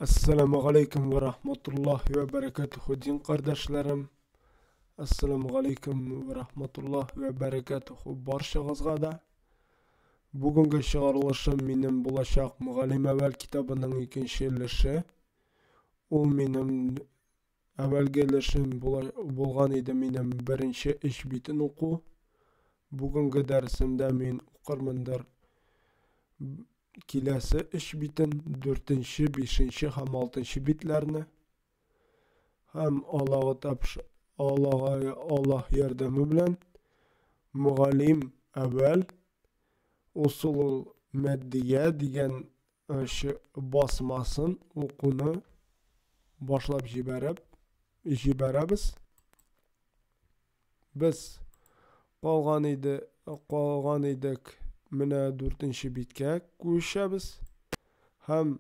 Assalamu alaikum ve rahmetullahi ve berekatuhu din kardeşlerim. Assalamu alaikum ve rahmetullahi ve berekatuhu barşağızga da. Bugünkü çıgarılışım menin bulaşak Mugallim Evel kitabının ikinci ilişi. O menin evvelki ilişim bulgan idi menin birinci iş bitin oku. Bugünkü dersimde men okurmandır kilesi iş bitin 4. 5. hem 6. bitlerini hem Allah yardımı bilen Mugallim Evel usul meddiye diyen basmasın okunu başlap jiberabız. Biz qalgan idik mine 4. bitke koşabız. Hem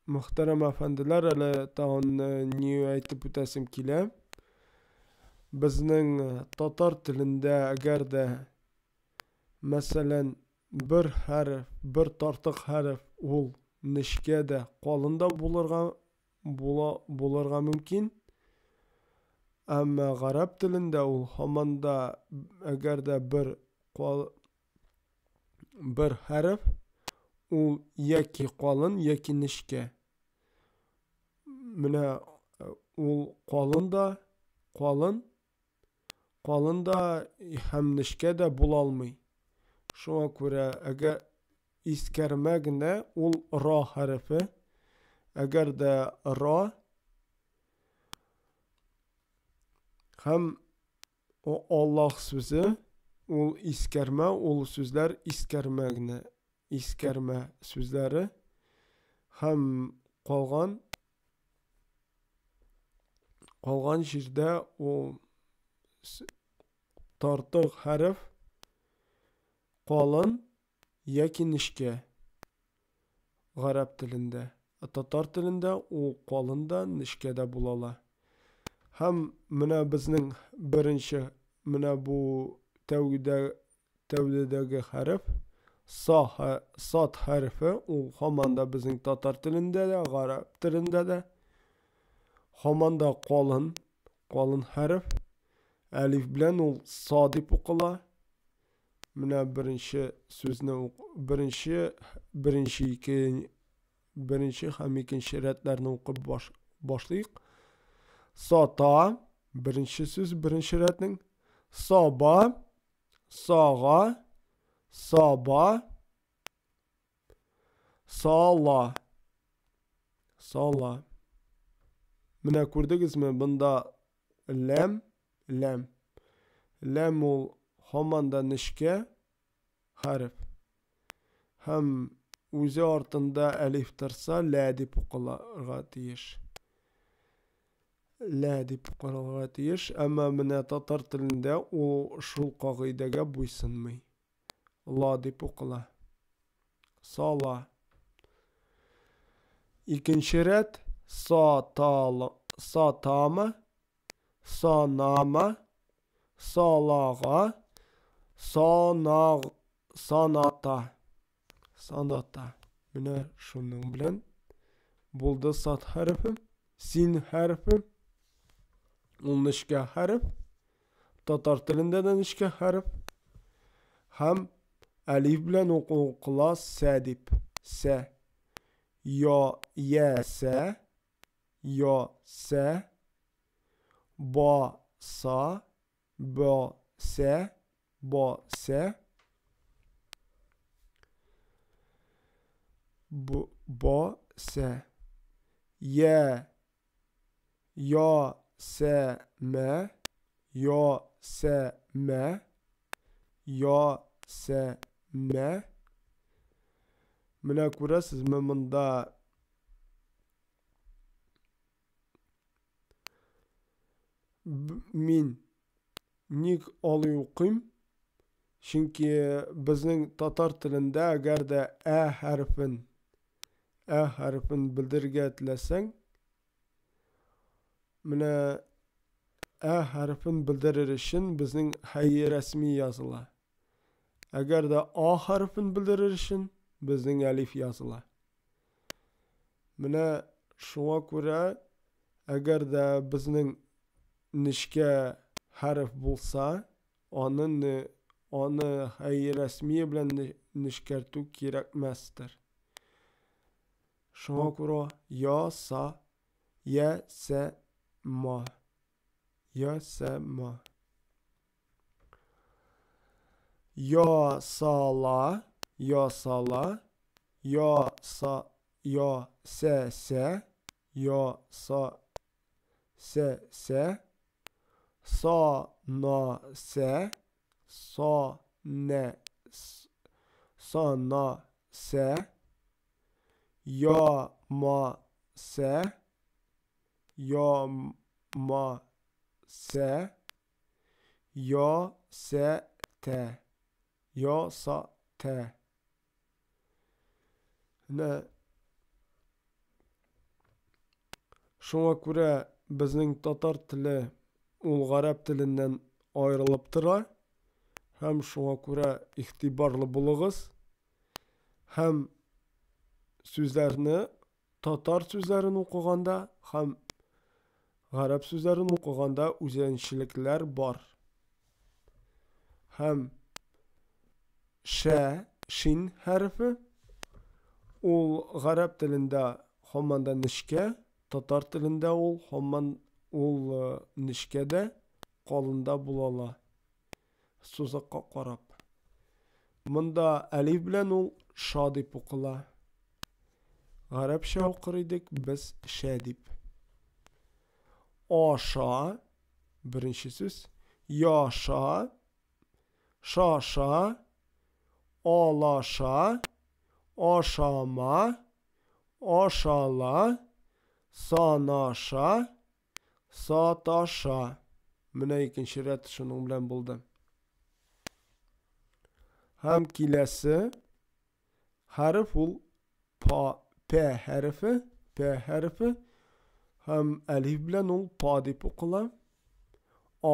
muhterem efendiler hele tağın niye aytıp ötesim kile. Bizning tatar tilinde eğer de mesela bir tartık harf ol nişke de qalında bulurga mümkün. Ama Arap tilinde ol hamanda eğer de bir harf ol yaki qalın yaki nişke. Mine ol qalın da hem nişke de bulalmay. Şuna göre eğer iskermegine ol ra harfi. Eğer de ra hem o Allah sözü ol iskerme ol sözler iskerme sözleri hem qalgan jirde o tartık harf qalın yaki nişke Arap tilinde. Tatar tilinde o qalın da nişke de bulala. Hem mine bizning birinci mine bu tevdidagi harf sad harfi o hamanda bizning tatar tilinde de Arap tilinde de hamanda qalın harf alif bilen ol sadip okula. Mine birinci sözünü birinci hem ikinci redlerini okup başlayık. Sata birinci söz birinci redning saba sağa saba sala mine kurdunuz mu bunda lem ol hamanda nişke harf hem uzi ortunda elif tırsa la dip oqılğa tiyiş ama mine tatar tilinde o şul qağidege buysunmay. La dip oqıla sala. İkinci red satama sanama salağa sanata mine şunun bilen buldu sat harfi sin harfi ol nişke harf tatar tilinde de nişke harf hem alif bilen okulla sadip se ya se ba sa ba se ba se ya se me mine kurasız mı bunda min nik alıyuqim çünkü bizning tatar tilinde eğer de harfin bildirge tilesen mine harfin bildirir için bizning hayy resmi yazıla. Agarda A harfini bildirir için bizning alif yazıla. Mana shunga ko'ra agarda bizning nishka harf bo'lsa, oni hayy rasmiy bilan nishkartuv kerak emasdir. Shunga ko'ra yo sa ya sa ma ya sa ma yo sala yo sala yo sa yo sa sa yo sa sa sa sa na sa sa ne sa na sa ya ma sa ya ma sa ya sa te ya sa te. Shunga ko'ra bizning tatar tili ul g'arab tilidan ayrilib tura. Ham shunga ko'ra ixtiborli bo'ling'iz. Ham so'zlarni tatar so'zlarini o'qiganda ham g'arab so'zlarini o'qiganda o'zgarishliklar bor. Ham shin harfi ul g'arab tilida hammanda nishka, tatar tilida ul nishkada qolinda bo'lala. So'zaqqa qarab. Bunda alif bilan ul sha deb o'qila. G'arabcha o'qirdik biz sha deb. Osha birinchi so'z, yosha, shosha, olasha, oshama, oshala, sanasha, satasha. Mana ikkinchi rat shuning bilan bo'ldi. Ham kelasi harf ul P harfi ham alif bilan ul pa deb o'qila.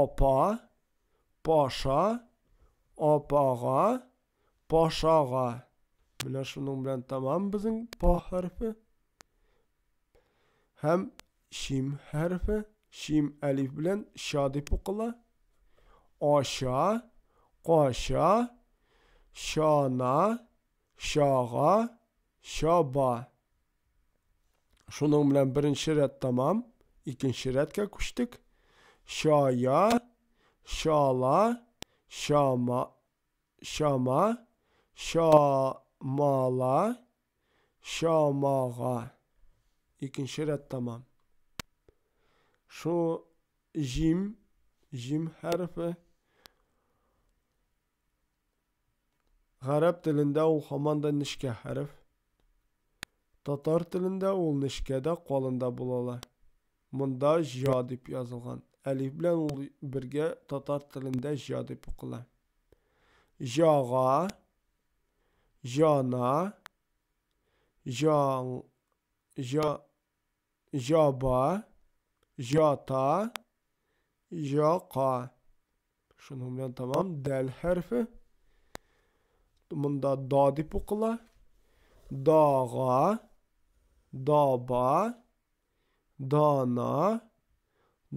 Apa, pasha, apaga, pashaga. Mana shuning bilan tamam bizning pa harfi. Ham shim harfi, shim alif bilan sha deb o'qila. Osha, qosha, shana, shaga, shaba. Shuning bilan birinchi rat tamam. Ikkinchi ratga ko'chdik. Shaya, shala, shama, shamala, shamaga. İkinci rat tamam. Şu jim harfi g'arab tilida u hamanda nishka harf. Tatar tilida u nishkada qolinda bo'ladi. Bunda ja deb yozilgan. Alif bilan u birga tatar tilida ja deb o'qiladi. Jaga, jana, jaba, jata, jaqa. Şunun bilan tamam. Dal harfi. Bunda da deb o'qiladi. Daga, daba, dana,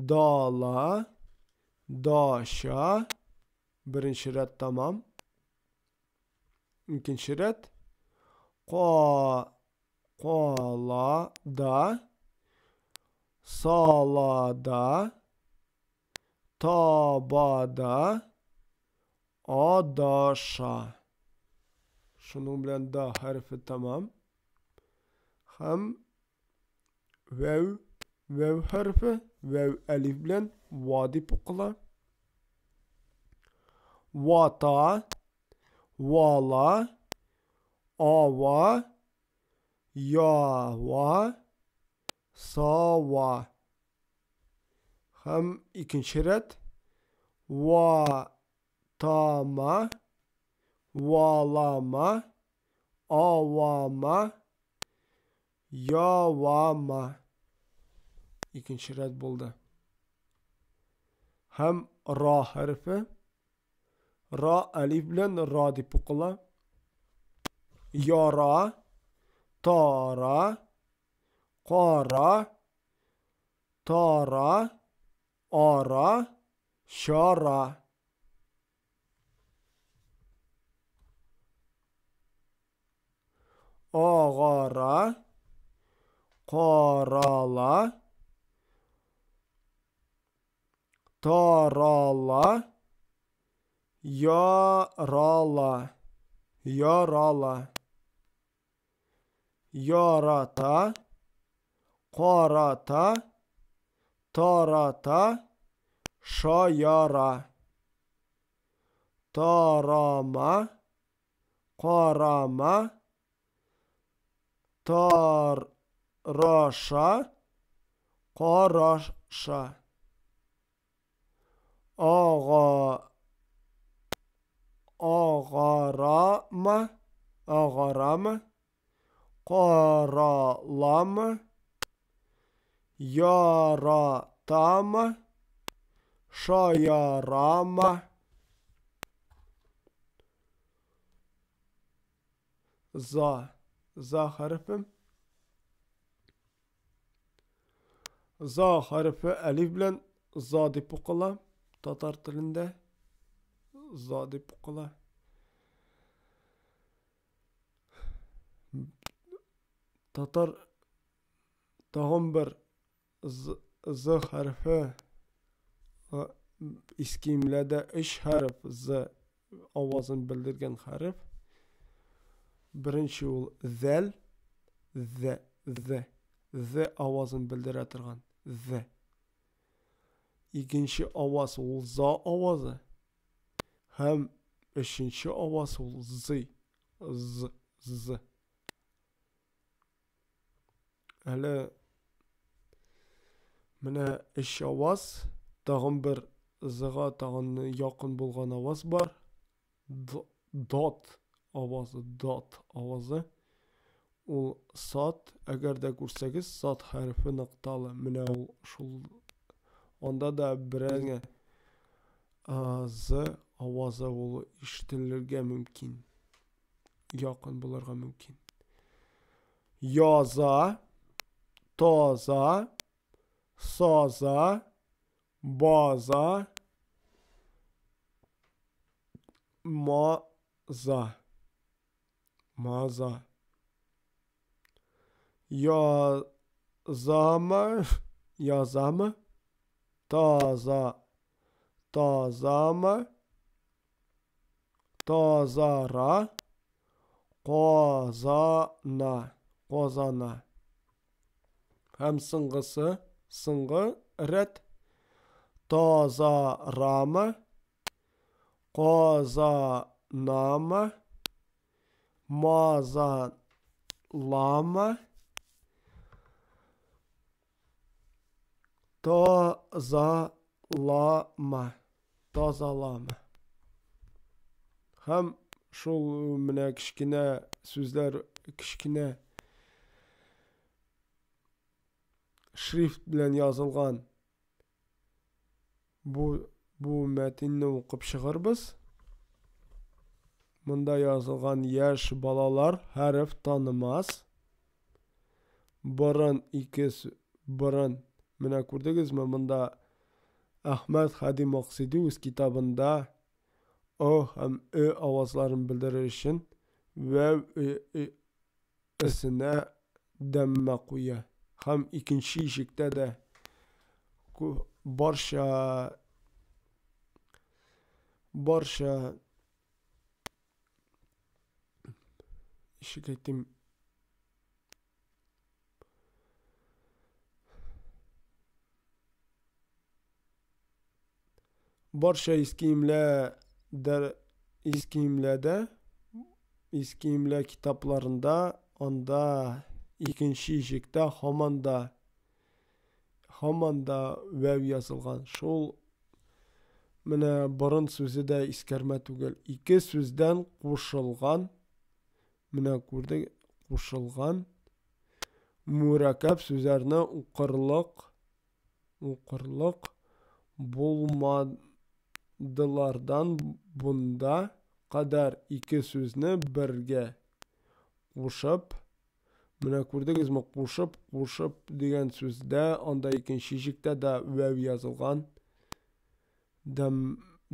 dala, daşa. Birinchi rat tamam. İkinci rat qalada, salada, tabada, adaşa. Şunun bilan da harfi tamam. Ham vav harfi, vav alif bilan va deb o'qila. Vata, vala, ava, yava, sava. Ham ikinchi rat vatama, valama, avama, yavama. İkinci rat bo'ldi. Ham ra harfi Ra alif bilan ra deb o'qila. Yora, tora, qora, tora, ora, shora. Og'ora, qorala, torala, yorala, yorala, yorata, qorata, torata, shoyora, torama, qorama, torosha, qorosha, og'orama, og'orama, qoralama, yoratama, shoyorama. Za harfi. Za harfi alif bilan zo deb o'qila. Tatar tilida zo deb o'qila. Tatar tag'in bir z harfi iskimlada ish harf z ovozini bildirgan harf. Birinchi ul zal, z ovozini bildira turgan z. Ikkinchi ovoz ul zo ovozi. Ham uchinchi ovoz ul z. Hali mana ish ovoz tag'in bir zga tag'in yaqin bo'lgan ovoz bor. Dot ovozi. U sot agarda ko'rsangiz sot harfi nuqtali. Mana shul onda da birga z ovozi u eshitilirga mumkin. Yaqin bo'larga mumkin. Yoza, toza, soza, boza, moza. Yazama, tozama, tozara, qozana. Ham sing'i rat. Tozarama, qozanama, mozalama, tozalama. Ham shul mana kichkina so'zlar, kichkina shrift bilan yozilgan bu matnni o'qib chiqarmiz. Bunda yozilgan yosh bolalar harf tanimas. Burun mana ko'rdingizmi? Bunda Ahmad Hadi Maqsidi o'z kitobida o ham ö ovozlarini bildirish uchun vav isini damma qo'ya. Ham ikkinchi eshikda da borsha eshik aytdim. Borsha iskimla kitoblarında onda ikkinchi eshikda hamanda vav yozilgan. Shul mana burun so'zi da iskarma tugul. Ikki so'zdan qo'shilgan. Mana ko'rdik, qo'shilgan murakkab so'zlarni o'qirliq Dilardan bunda kadar iki sözünü birge qo'shib, mana ko'rdingizmi, qo'shib degan so'zda onda ikkinchi shikda da vav yozilgan.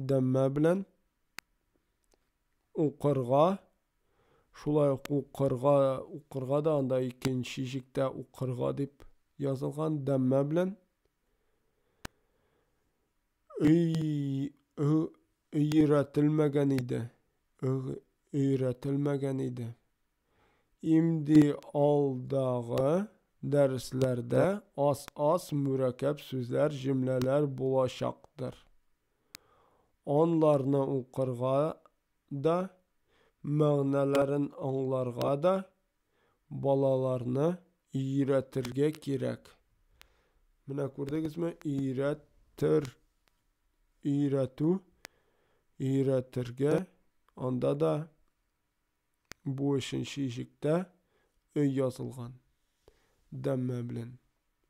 Damma bilan o'qirg'a, shulay o'qirg'a da onda ikkinchi shikda o'qirg'a deb yozilgan damma bilan. Öğretilmegen idi. Imdi aldağı derslerde az mürekkep sözler, cümleler bulaşaktır. Onlarını okurga da, mağnelerin anlarga da balalarını öğretirge gerek. Mına ko'rdingizmi? Öğretirge. Onda da bu işin şişikte öy yazılgan. Demme bilen.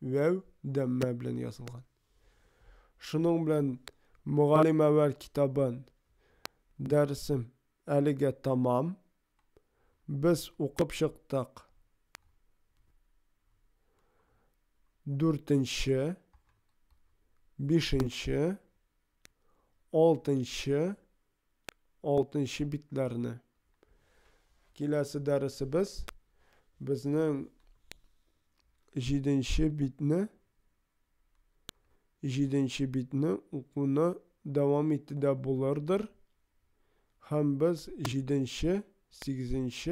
Vev demme bilen yazılgan. Şunun bilen Muğalim Əvvəl kitabın dersim əlige tamam. Biz okup çıktık. 4. 5. 6. bitlerini. Kelesi dersimiz bizning 7. bitni o'quvni davom etida bo'lardir. Ham biz 7, 8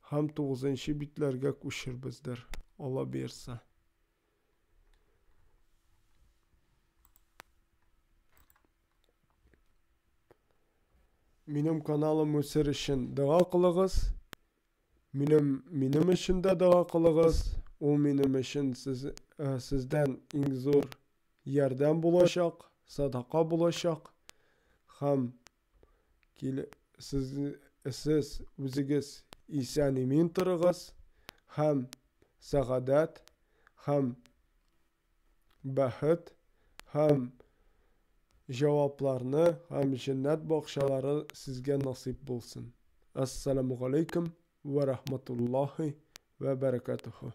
ham 9 bitlarga ko'shirmizdir. Allah bersa. Benim kanalım o'sir için dua qiling'iz. Menim için de dua qiling'iz. O menim için sizden eng zo'r yordam bo'lacak, sadaqa bo'lacak. Ham siz o'zingiz eson-emin turig'iz. Ham sa'odat, ham baxt, ham javoblarni, ham jannat bog'chalari sizga nasib bo'lsin. Assalomu alaykum va rahmatullohi va barakatuhu.